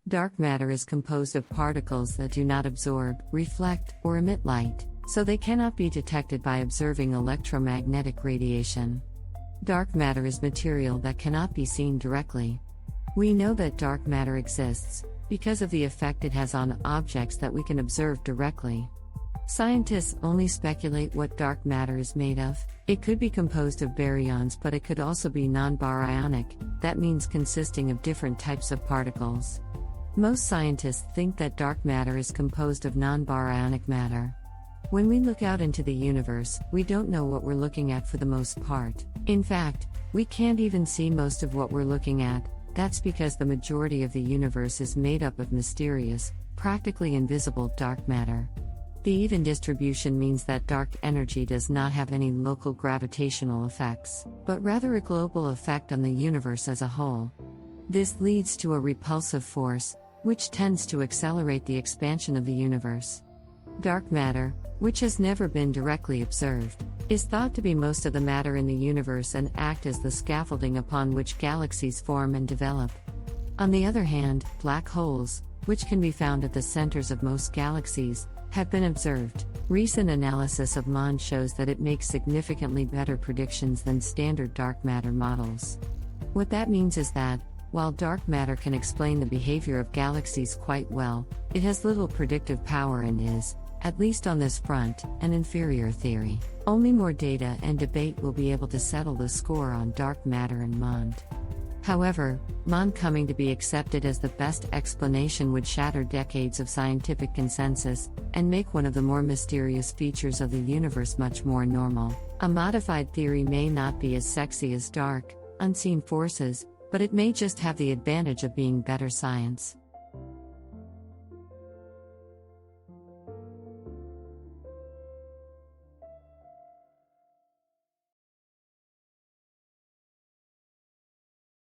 Dark matter is composed of particles that do not absorb, reflect, or emit light, so they cannot be detected by observing electromagnetic radiation. Dark matter is material that cannot be seen directly. We know that dark matter exists because of the effect it has on objects that we can observe directly. Scientists only speculate what dark matter is made of. It could be composed of baryons, but it could also be non-baryonic, that means consisting of different types of particles. Most scientists think that dark matter is composed of non-baryonic matter. When we look out into the universe, we don't know what we're looking at for the most part. In fact, we can't even see most of what we're looking at. That's because the majority of the universe is made up of mysterious, practically invisible dark matter. The even distribution means that dark energy does not have any local gravitational effects, but rather a global effect on the universe as a whole. This leads to a repulsive force, which tends to accelerate the expansion of the universe. Dark matter, which has never been directly observed, is thought to be most of the matter in the universe and act as the scaffolding upon which galaxies form and develop. On the other hand, black holes, which can be found at the centers of most galaxies, have been observed. Recent analysis of MOND shows that it makes significantly better predictions than standard dark matter models. What that means is that, while dark matter can explain the behavior of galaxies quite well, it has little predictive power and is, at least on this front, an inferior theory. Only more data and debate will be able to settle the score on dark matter and MOND. However, MOND coming to be accepted as the best explanation would shatter decades of scientific consensus, and make one of the more mysterious features of the universe much more normal. A modified theory may not be as sexy as dark, unseen forces, but it may just have the advantage of being better science.